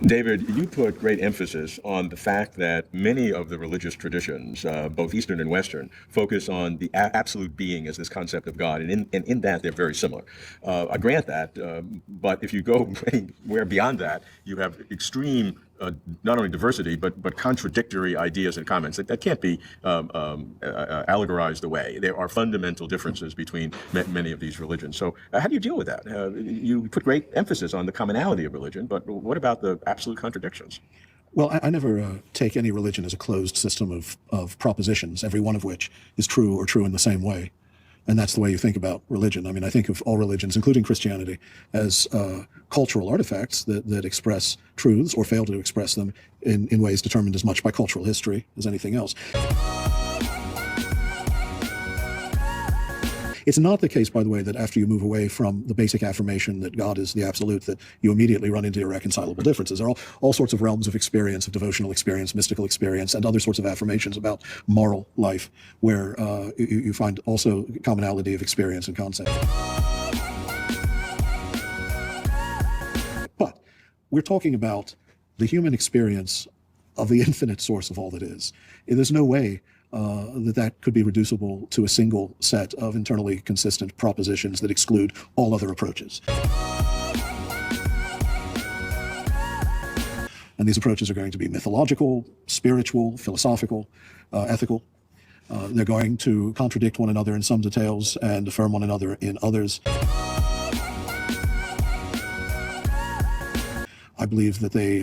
David, you put great emphasis on the fact that many of the religious traditions, both Eastern and Western, focus on the absolute being as this concept of God, and in that they're very similar. I grant that, but if you go anywhere beyond that, you have extreme not only diversity, but contradictory ideas and comments. That can't be allegorized away. There are fundamental differences between many of these religions. So how do you deal with that? You put great emphasis on the commonality of religion, but what about the absolute contradictions? Well, I never take any religion as a closed system of propositions, every one of which is true or true in the same way. And that's the way you think about religion. I mean, I think of all religions, including Christianity, as cultural artifacts that express truths or fail to express them in ways determined as much by cultural history as anything else. It's not the case, by the way, that after you move away from the basic affirmation that God is the absolute, that you immediately run into irreconcilable differences. There are all sorts of realms of experience, of devotional experience, mystical experience, and other sorts of affirmations about moral life, where you find also commonality of experience and concept. But we're talking about the human experience of the infinite source of all that is. There's no way that could be reducible to a single set of internally consistent propositions that exclude all other approaches. And these approaches are going to be mythological, spiritual, philosophical, ethical. They're going to contradict one another in some details and affirm one another in others. I believe that they,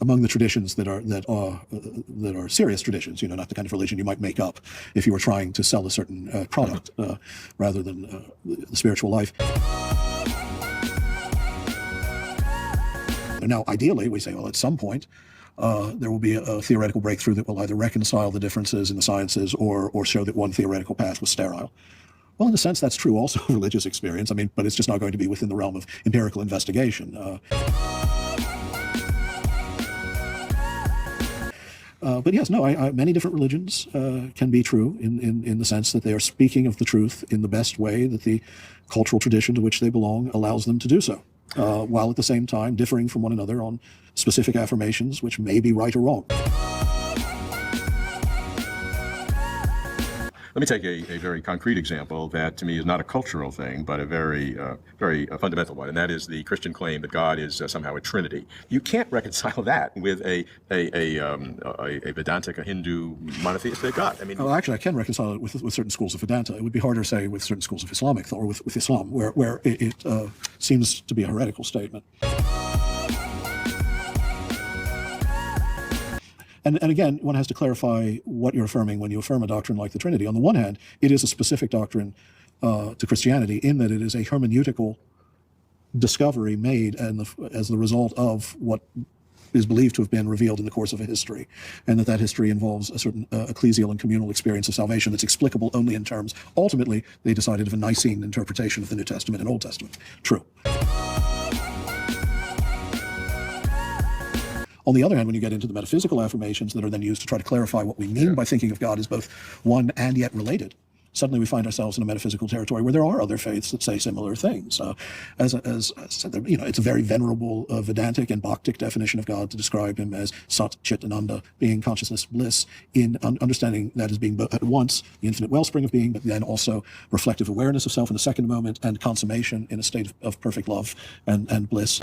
among the traditions that are serious traditions, not the kind of religion you might make up if you were trying to sell a certain product rather than the spiritual life. Now, ideally, we say, well, at some point, there will be a theoretical breakthrough that will either reconcile the differences in the sciences or show that one theoretical path was sterile. Well, in a sense, that's true also of religious experience. I mean, but it's just not going to be within the realm of empirical investigation. But yes, no, many different religions can be true in the sense that they are speaking of the truth in the best way that the cultural tradition to which they belong allows them to do so, while at the same time differing from one another on specific affirmations which may be right or wrong. Let me take a very concrete example that to me is not a cultural thing, but a very fundamental one, and that is the Christian claim that God is somehow a Trinity. You can't reconcile that with a Vedantic, a Hindu monotheistic God. I mean, well, actually, I can reconcile it with certain schools of Vedanta. It would be harder, say, with certain schools of Islamic thought, or with Islam, where it seems to be a heretical statement. And again, one has to clarify what you're affirming when you affirm a doctrine like the Trinity. On the one hand, it is a specific doctrine to Christianity in that it is a hermeneutical discovery made as the result of what is believed to have been revealed in the course of a history, and that history involves a certain ecclesial and communal experience of salvation that's explicable only in terms, ultimately, they decided, of a Nicene interpretation of the New Testament and Old Testament. True. On the other hand, when you get into the metaphysical affirmations that are then used to try to clarify what we mean by thinking of God as both one and yet related, suddenly we find ourselves in a metaphysical territory where there are other faiths that say similar things. As I said, it's a very venerable Vedantic and Bhaktic definition of God to describe him as Sat Chit Ananda, being consciousness, bliss, in understanding that as being both at once the infinite wellspring of being, but then also reflective awareness of self in the second moment and consummation in a state of perfect love and bliss.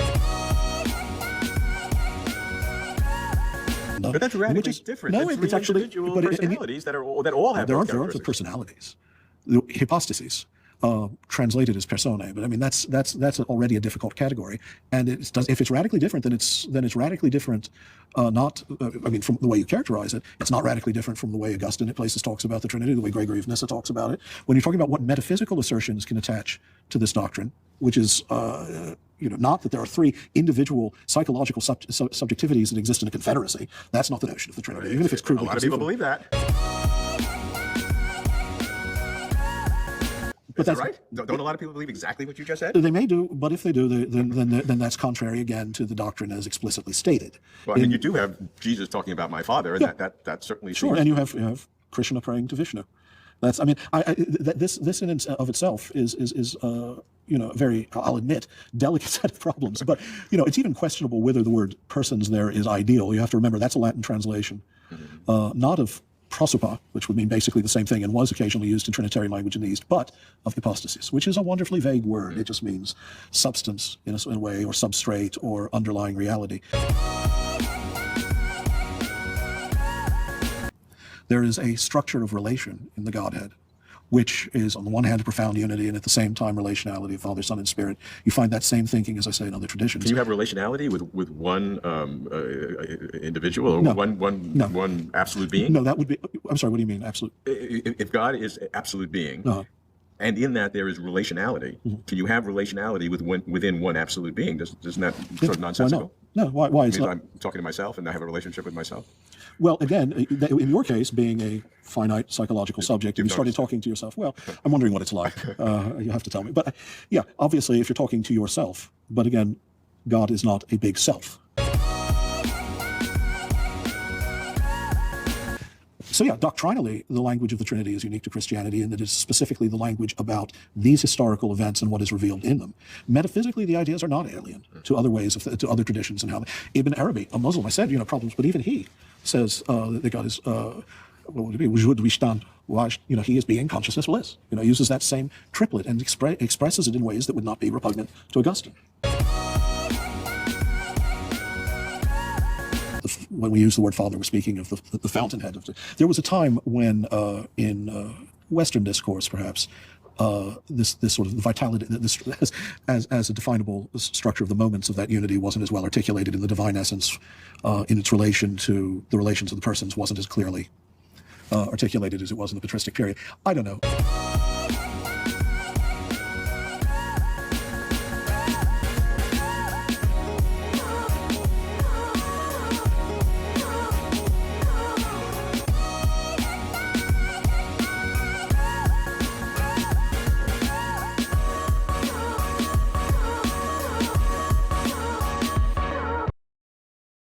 But that's radically different. No, it's actually individual personalities that all have. There aren't the personalities, the hypostases, translated as personae. But I mean, that's already a difficult category. And if it's radically different, then it's radically different. Not, I mean, from the way you characterize it, it's not radically different from the way Augustine at places talks about the Trinity, the way Gregory of Nyssa talks about it. When you're talking about what metaphysical assertions can attach to this doctrine, which is not that there are three individual psychological subjectivities that exist in a confederacy. That's not the notion of the Trinity, even if it's crudely A lot of people believe that. But that's right. Don't a lot of people believe exactly what you just said? They may do, but if they do, then that's contrary again to the doctrine as explicitly stated. Well, I mean, you do have Jesus talking about my Father, and that certainly sure. And you have Krishna praying to Vishnu. That's, I mean, this in of itself is very, I'll admit, delicate set of problems. But, it's even questionable whether the word persons there is ideal. You have to remember that's a Latin translation, not of prosopa, which would mean basically the same thing and was occasionally used in Trinitarian language in the East, but of hypostasis, which is a wonderfully vague word. It just means substance in a way, or substrate, or underlying reality. There is a structure of relation in the Godhead, which is on the one hand profound unity and at the same time relationality of Father, Son, and Spirit. You find that same thinking, as I say, in other traditions. Can you have relationality with one individual or No. one absolute being? No, that would be, I'm sorry, what do you mean, absolute? If God is absolute being, and in that there is relationality, can you have relationality within one absolute being? Doesn't that sort of nonsensical? No, why is I'm talking to myself and I have a relationship with myself? Well, again, in your case, being a finite psychological subject, and you started talking to yourself, well, I'm wondering what it's like. You have to tell me. But yeah, obviously, if you're talking to yourself, but again, God is not a big self. So yeah, doctrinally, the language of the Trinity is unique to Christianity in that it's specifically the language about these historical events and what is revealed in them. Metaphysically, the ideas are not alien to other ways to other traditions and how Ibn Arabi, a Muslim, I said, problems, but even he says that God is what would it be? Wujud, Wishdan. He is being, consciousness, bliss. Uses that same triplet and expresses it in ways that would not be repugnant to Augustine. When we use the word Father, we're speaking of the fountainhead. There was a time when, in Western discourse, perhaps, this sort of vitality, this as a definable structure of the moments of that unity wasn't as well articulated in the divine essence, in its relation to the relations of the persons wasn't as clearly articulated as it was in the patristic period. I don't know.